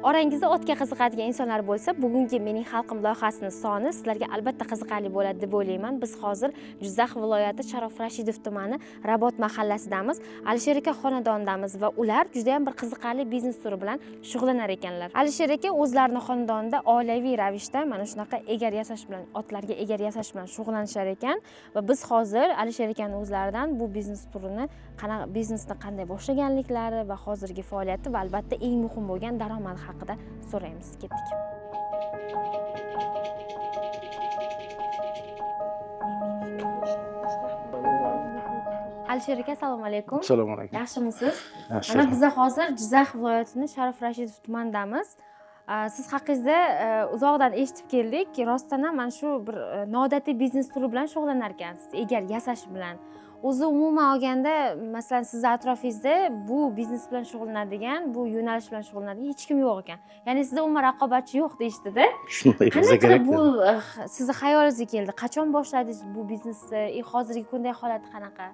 Orangizda otga qiziqadigan insonlar bo'lsa, bugungi mening xalqim loyihasining soni sizlarga albatta qiziqarli bo'ladi deb o'ylayman. Biz hozir Jizzax viloyati Sharof Rashidov tumani Rabot mahallasidamiz. Alisher aka xonadonidamiz va ular juda ham bir qiziqarli biznes turi bilan shug'ullanar ekanlar. Alisher aka o'zlarining xonadonida oilaviy ravishda mana shunaqa egar yasash bilan, otlarga egar yasash bilan shug'ullanishar ekan va biz hozir Alisher akaning o'zlaridan bu biznes turini, biznesni qanday boshlaganliklari va hozirgi faoliyati va albatta eng muhim bo'lgan daromad haqida so'raymiz. Ketdik. Alisher aka, assalomu alaykum. Assalomu alaykum. Yaxshimisiz? Yaxshi. Mana biz hozir Jizzax viloyatining Sharof Rashidov tumanidamiz. Siz haqingizda uzoqdan eshitib keldik. Rostdan ham mana shu bir noodatiy biznes turi bilan shug'ullanar ekansiz, egar yasash bilan. O'zi umuman olganda, masalan, siz atrofingizda bu biznes bilan shug'ullanadigan, bu yo'nalish bilan shug'ullanadigan hech kim yo'q ekan. Ya'ni sizda umuman raqobatchi yo'q deyishdi-da. Shunday bo'lsa Qanday kerak. qilib bu sizni xayolingizga keldi? Qachon boshladingiz bu biznesni? Hozirgi kunda holati qanaqa?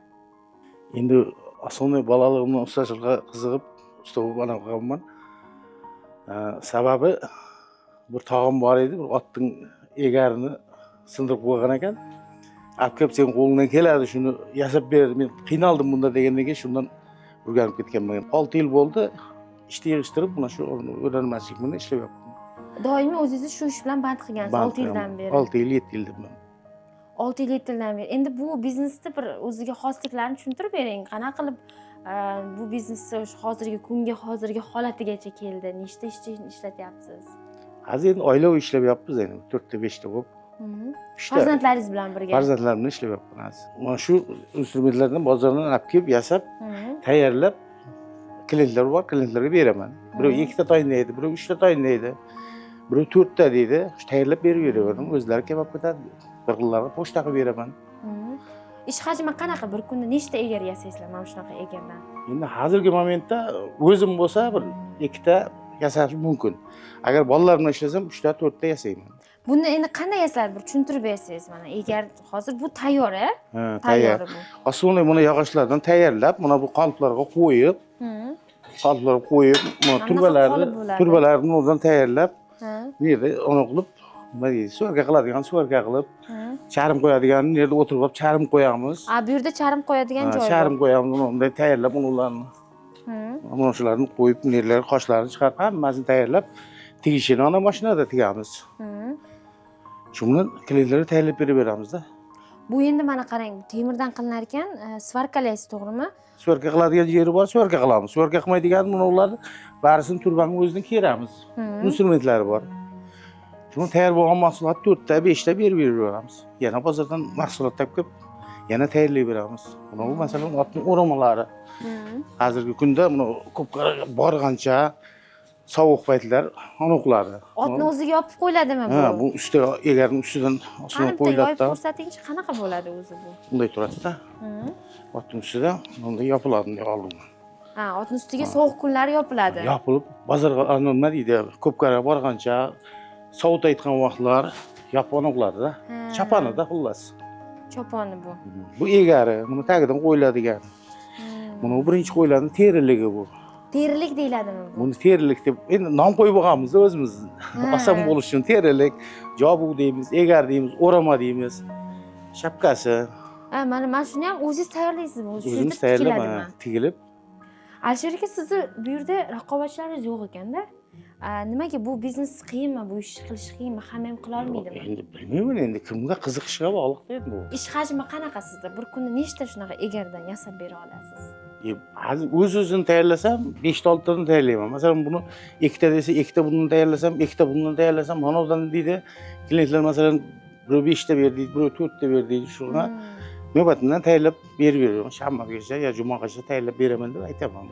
Endi asosiy bolaligimdan ustachilikqa qiziqib, usta bo'lib qolganman. Sababi bir tog'am bor edi, bir otning egarini sindirib qo'ygan ekan. Olib kelib sen qo'lingdan keladi, shuni yasab ber. Men qiynaldim bunda degandan keyin shundan o'rganib ketganman. 6 yil bo'ldi, ishni yig'ishtirib, mana shu o'rganmaslik bilan ishlayapman. Doimiy o'zingizni shu ish bilan band qilgansiz 6 yildan beri. 6 yil, 7 yil debman. 6 yil, 7 yildan beri. Endi bu biznesni bir o'ziga xosliklarini tushuntirib bering. Qanaqa qilib bu biznesni hozirgi kunga, hozirgi holatigacha keldi? Nechta ishchi ishlatyapsiz? Hozir endi oilaviy ishlayapmiz endi 4 ta 5 ta bo'lib. Farzandlaringiz bilan birga. Farzandlarim bilan ishlayapman hozir. Mana shu instrumentlarni bozordan olib kelib, yasab, tayyorlab klientlar bor, klientlarga beraman. Birov 2 ta tayinlaydi, birov 3 ta tayinlaydi. Birov 4 ta deydi. Tayyorlab berib beraman. O'zlari kelib olib ketadi. Bir qillarga pochta qilib beraman. Ish hajmi qanaqa? Bir kunda nechta egar yasaysizlar mana shunaqa egardan? Endi hozirgi momentda o'zim bo'lsa bir 2 ta yasash mumkin. Agar bolalar bilan ishlasam 3 ta 4 ta yasayman. Buni endi qanday yasaladi? Bir tushuntirib bersangiz mana. Egar hozir bu tayyor, a? Ha, tayyor. Asosiy buni yog'ochlardan tayyorlab, mana bu qoliplarga qo'yib, mana turbalarni o'zidan tayyorlab, bu yerda ona qilib, nima deydi, suvarga qiladigan suvarga qilib, charim qo'yadigan yerda o'tirib olib charim qo'yamiz. Bu yerda charim qo'yadigan joy bor. Charim qo'yamiz, unday tayyorlab ularni. Mana shularni qo'yib, nerlar, qoshlarini chiqarib, hammasini tayyorlab, tegishini ana mashinada tigamiz. Shuni klientlarga tayyorlab berib beramiz-da. Bu endi mana qarang, temirdan qilinar ekan, svarkalaysiz, to'g'rimi? Svarka qiladigan yeri bor, svarka qilamiz. Svarka qilmaydigan ularni barisini turbaning o'zidan keramiz. Instrumentlari bor. Shuni tayyor bo'lgan mahsulot 4 ta, 5 ta berib beramiz. Yana bozordan mahsulot topib, yana tayyorlab beramiz. Buni masalan otning o'ramalari. Hozirgi kunda buni ko'p borgancha sovuq paytlar onuqlari. Otni o'ziga yopib qo'yiladimi bu? Ha, bu ustiga egarning ustidan ostiga qo'yiladi. Qanday ko'rsatingchi, qanaqa bo'ladi o'zi bu? Bunday turadi-da. Otning ustida bunday yopiladi, bunday oldin. Otning ustiga sovuq kunlari yopiladi. Yopilib, bozorga nima deydi, ko'pkari borgancha sovutayotgan vaqtlar yoponoqlarda, chaponi-da xullas. Choponi bu. Bu egari, buni tagidan qo'yiladigan. Buni birinchi qo'yiladigan teriligi bu. Terilik deyiladimi bu? Buni terilik deb endi nom qo'yib olganmiz o'zimiz. Oson bo'lish uchun terilik, jobu deymiz, egar deymiz, o'rama deymiz. Shapkasi. Mana shuni ham o'zingiz tayyorlaysizmi? O'zimiz tayyorlaymiz, tigilib. Alisher aka, sizni bu yerda raqobatchilaringiz yo'q ekanda? Nimaga bu biznes qiyinmi? Bu ish qilish qiyinmi? Hamma ham qila olmaydimi? Endi bilmayman, endi kimga qiziqishiga bog'liq endi bu. Ish hajmi qanaqa sizda? Bir kunda nechta shunaqa egardan yasab bera olasiz? Hozir o'z-o'zini tayyorlasam 5-6 tani tayyorlayman. Masalan, buni 2 ta desa, 2 ta bundan tayyorlasam, 2 ta bundan tayyorlasam, manodan deydi. Klientlar masalan, birov 5 ta ber deydi, birov 4 ta ber deydi. Shuna navbatidan tayyorlab berib beraman. Shanbagacha yo jumagacha tayyorlab beraman deb aytaman.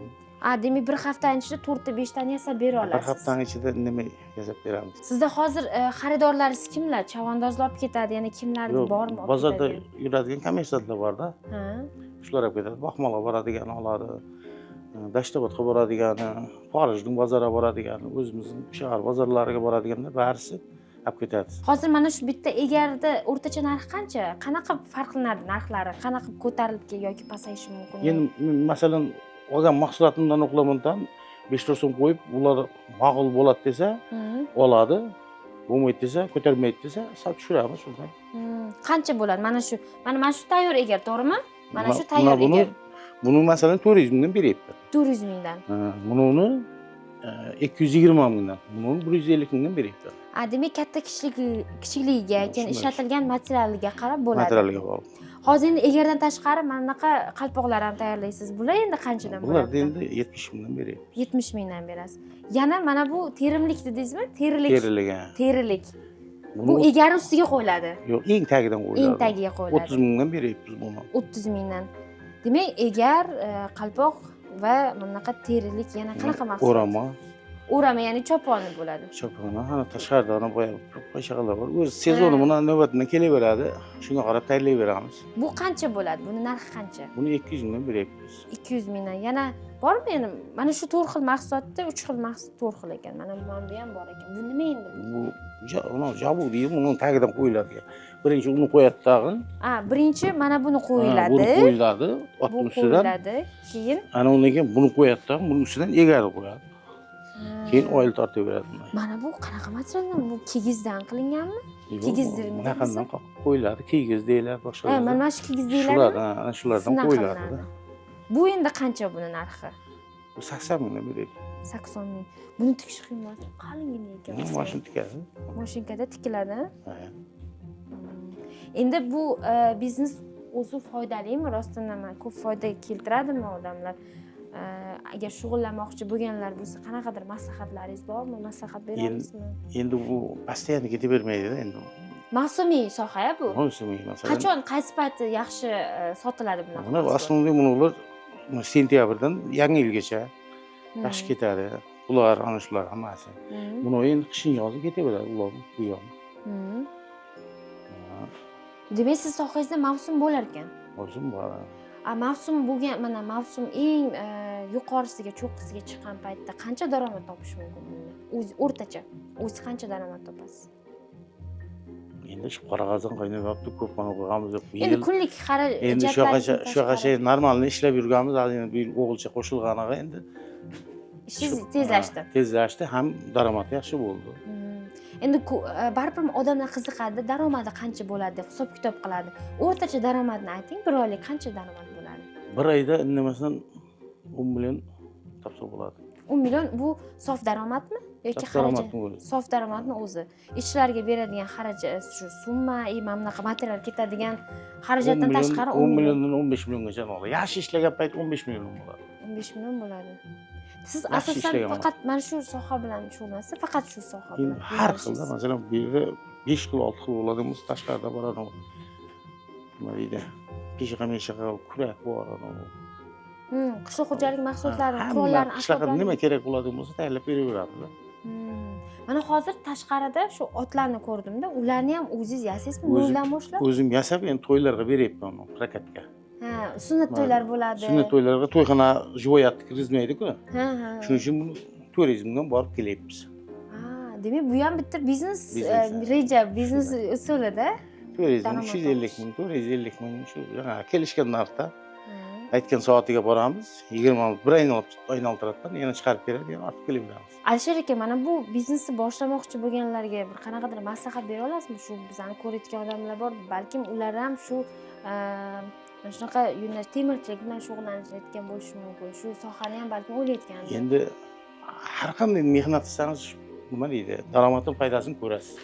Demak, bir haftaning ichida 4 ta 5 tani yasab bera olasiz. Bir haftaning ichida nima yasab beramiz? Sizda hozir xaridorlaringiz kimlar? Chavandozlar olib ketadi, yana kimlar bormi? Bozorda yuradigan kommersantlar bor-da. Shular olib ketadi. Baxmalga boradigan oladi. Dashtabodga boradigani, Xorijning bozoriga boradigani, o'zimizning shahar bozorlariga boradiganda barisi olib ketadi. Hozir mana shu bitta egarda o'rtacha narxi qancha? Qanaqa farqlanadi narxlari? Qanaqa ko'tarilib yoki pasayishi mumkin? Endi masalan olgan mahsulotimdan o'qlamandan 5 so'm qo'yib, ular ma'qul bo'ladi desa, oladi. Bo'lmaydi desa, ko'tarmaydi desa, sotib tushiramiz shunday. Qancha bo'ladi? Mana shu tayyor egar, to'g'rimi? Mana shu tayyor egar. Buni masalan 400 mingdan beryapti. 400 mingdan. Buni 220 mingdan, buni 150 mingdan beryapti. Demak, katta kichikligiga, keyin ishlatilgan materialiga qarab bo'ladi. Materialga bog'liq. Hozir endi egardan tashqari mana bunaqa qalpoqlar ham tayyorlaysiz. Bular endi qanchadan bo'ladi? Bular endi 70 mingdan beryapti. 70 mingdan berasiz. Yana mana bu terimlik dedingizmi? Terilik. Terilik. Bu egar ustiga qo'yiladi. Yo'q, eng tagidan qo'yiladi. Eng tagiga qo'yiladi. 30 mingdan beryapmiz buni. 30 mingdan. Demak, egar, qalpoq va mana bunaqa terilik yana qanaqa maqsad? O'rama, ya'ni choponi bo'ladi. Choponi, ana tashqarida ana boya boshqalar bor. O'zi sezoni buni navbatidan kelaveradi. Shunga qarab tayyorlayveramiz. Bu qancha bo'ladi? Buni narxi qancha? Buni 200 mingdan beryapmiz. 200 mingdan. Yana bormi endi? Mana shu 4 xil mahsulotda 3 xil mahsulot 4 xil ekan. Mana bu ham bor ekan. Bu nima endi? Bu jabu deydi, buni tagidan qo'yiladi. Birinchi uni qo'yadi tag'in. Birinchi mana buni qo'yiladi. Buni qo'yiladi, otning ustidan. Keyin ana undan keyin buni qo'yadi tag'in, buning ustidan egarni qo'yadi. Keyin oil tortaveradi. Mana bu qanaqa materialdan? Bu kigizdan qilinganmi? Kigizdirmi? Bunaqandan qo'yiladi, kigiz deyiladi, boshqa. Mana shu kigiz deyiladi. Shular, ana shulardan qo'yiladi. Bu endi qancha buni narxi? Bu 80 mingdan beryapti. 80 ming. Buni tikish qiyin emas. Qalingina ekan. Mashina tikadi. Mashinkada tikiladi. Endi bu biznes o'zi foydalimi? Rostdan ham ko'p foyda keltiradimi odamlar? Agar shug'ullanmoqchi bo'lganlar bo'lsa, qanaqadir maslahatlaringiz bormi? Maslahat berasizmi? Endi bu постоянно ketavermaydi-da endi. Mavsumiy soha bu. Mavsumiy masalan. Qachon, qaysi payti yaxshi sotiladi bunaqa? Buni aslida bular sentyabrdan yangi yilgacha yaxshi ketadi. Ular ana shular hammasi. Buni endi qishin yozi ketaveradi ular bu yoq. Demak, siz sohangizda mavsum bo'lar ekan. Mavsum bor. Mavsum bo'lgan, mana mavsum eng yuqorisiga, cho'qqisiga chiqqan paytda qancha daromad topish mumkin bundan? O'zi o'rtacha, o'zi qancha daromad topasiz? Endi shu qorag'azon qaynayapti, ko'p mana qo'yamiz deb. Endi kunlik xarajat. Endi shunaqa normalni ishlab yurganmiz, endi bir o'g'ilcha qo'shilganiga endi ishingiz tezlashdi. Tezlashdi, ham daromad yaxshi bo'ldi. Endi baribir odamlar qiziqadi, daromadi qancha bo'ladi deb hisob-kitob qiladi. O'rtacha daromadni ayting, bir oylik qancha daromad bo'ladi? Bir oyda indamasan 10 million topsa bo'ladi. 10 million bu sof daromadmi yoki xarajat? Sof daromadni o'zi. Ishchilarga beradigan xarajat shu summa, mana bunaqa material ketadigan xarajatdan tashqari 10 milliondan 15 milliongacha bo'ladi. Yaxshi ishlagan payt 15 million bo'ladi. 15 million bo'ladi. Siz asosan faqat mana shu soha bilan shug'ullanasiz, faqat shu soha bilan. Har xilda, masalan, bu yerda 5 xil, 6 xil bo'ladi, tashqarida bor ana. Nima deydi? Peshiqa, kurak bor ana. Qishloq xo'jalik mahsulotlari, qurollarini asboblari nima kerak bo'ladigan bo'lsa tayyorlab beraveramiz. Mana hozir tashqarida shu otlarni ko'rdimda, ularni ham o'zingiz yasaysizmi? Noldan boshlab? O'zim yasab, endi to'ylarga beryapman prokatga. Sunnat to'ylar bo'ladi. Sunnat to'ylarga to'yxona jivoyatni kirgizmaydi-ku. Shuning uchun buni 400 mingdan borib kelyapmiz. Demak, bu ham bitta biznes reja, biznes usulida. 350 ming, 450 ming shu kelishgan narxda. Aytgan soatiga boramiz, 20 bir aylantiradidan yana chiqarib beradi, yana olib kelaveramiz. Alisher aka, mana bu biznesni boshlamoqchi bo'lganlarga bir qanaqadir maslahat bera olasizmi? Shu bizani ko'rayotgan odamlar bor, balkim ular ham shu mana shunaqa yo'nalish temirchilik bilan shug'ullanayotgan bo'lishi mumkin. Shu sohani ham balkim o'ylayotgan. Endi har qanday mehnat qilsangiz, nima deydi, daromadning foydasini ko'rasiz.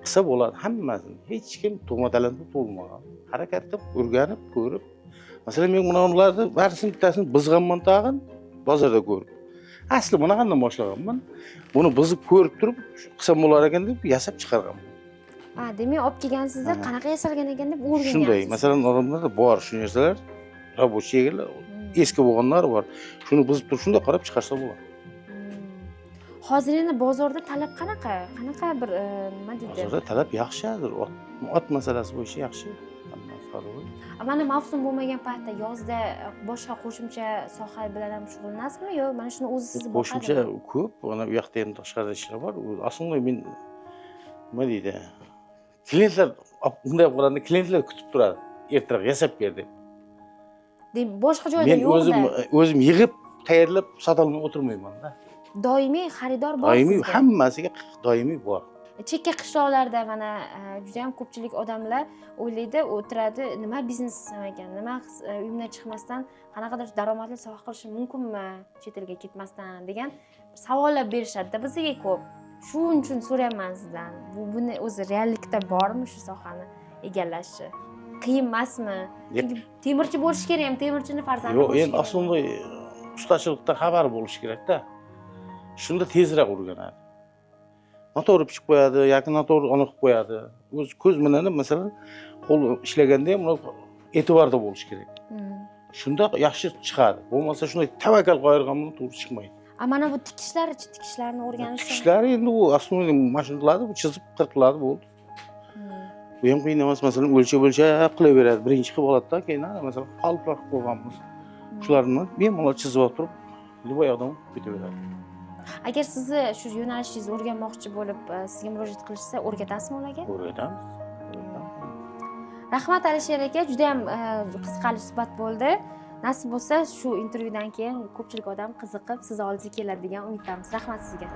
Qilsa bo'ladi hammasini. Hech kim tug'ma-talanta bo'lmagan. Harakat qilib, o'rganib, ko'rib. Masalan, men bularni barisini bittasini buzganman tag'in, bozorda ko'rib. Asli bunaqandan boshlaganman. Buni buzib ko'rib turib, qilsam bo'lar ekan deb yasab chiqarganman. Demak, olib kelgansizda qanaqa yasalgan ekan deb o'rgangansiz. Shunday, masalan, odamlarda bor shu narsalar, рабочий egarlar, eski bo'lganlar bor. Shuni buzib turib, shunday qarab chiqarsa bo'ladi. Hozir endi bozorda talab qanaqa? Qanaqa bir nima deydi? Bozorda talab yaxshi hozir. Ot masalasi bo'yicha yaxshi. Mana mavsum bo'lmagan paytda yozda boshqa qo'shimcha soha bilan ham shug'ullanasizmi yo mana shuni o'zi sizni boqadimi? Qo'shimcha ko'p, mana bu yoqda ham tashqarida ishlar bor. Aslida men nima deydi? Klientlar bunday bo'lganda klientlar kutib turadi. Ertaroq yasab ber deb. Boshqa joyda yo'q. Men o'zim yig'ib tayyorlab sotolmay o'tirmayman-da. Doimiy xaridor bor Doimiy sizda. hammasiga doimiy bor. Chekka qishloqlarda mana juda ham ko'pchilik odamlar o'ylaydi, o'tiradi, nima biznes qilsam ekan, nima uyimdan chiqmasdan qanaqadir daromadli soha qilishim mumkinmi, chet elga ketmasdan degan savollar berishadi-da bizga ko'p. Shuning uchun so'rayman sizdan. Buni o'zi reallikda bormi shu sohani egallashi? Qiyin emasmi? Chunki temirchi bo'lish kerak ham, temirchini farzandi Yo'q, bo'lish endi kerak. asosiy ustachilikdan xabar bo'lish kerak-da. Shunda tezroq o'rganadi. Noto'g'ri pichib qo'yadi yoki noto'g'ri aniq qilib qo'yadi. O'z ko'z bilan masalan qo'l ishlaganda ham e'tiborda bo'lish kerak. Shunda yaxshi chiqadi. Bo'lmasa shunday tavakkal qo'yargan bilan to'g'ri chiqmaydi. Mana bu tikishlarni o'rganish. Tikishlar endi u asosiy mashinalari bu chizib qirqiladi bo'ldi. Bu ham qiyin emas, masalan o'lchab qilaveradi. Birinchi qilib oladi-da, keyin masalan qalblar qilib qo'yganmiz. Shularni bemalol chizib olib turib, boyoqdan ketaveradi. Agar sizni shu yo'nalishingizni o'rganmoqchi bo'lib, sizga murojaat qilishsa, o'rgatasizmi ularga? O'rgatamiz. Rahmat Alisher aka, juda ham qiziqarli suhbat bo'ldi. Nasib bo'lsa, shu intervyudan keyin ko'pchilik odam qiziqib siz oldingizga keladi degan umiddamiz. Rahmat sizga.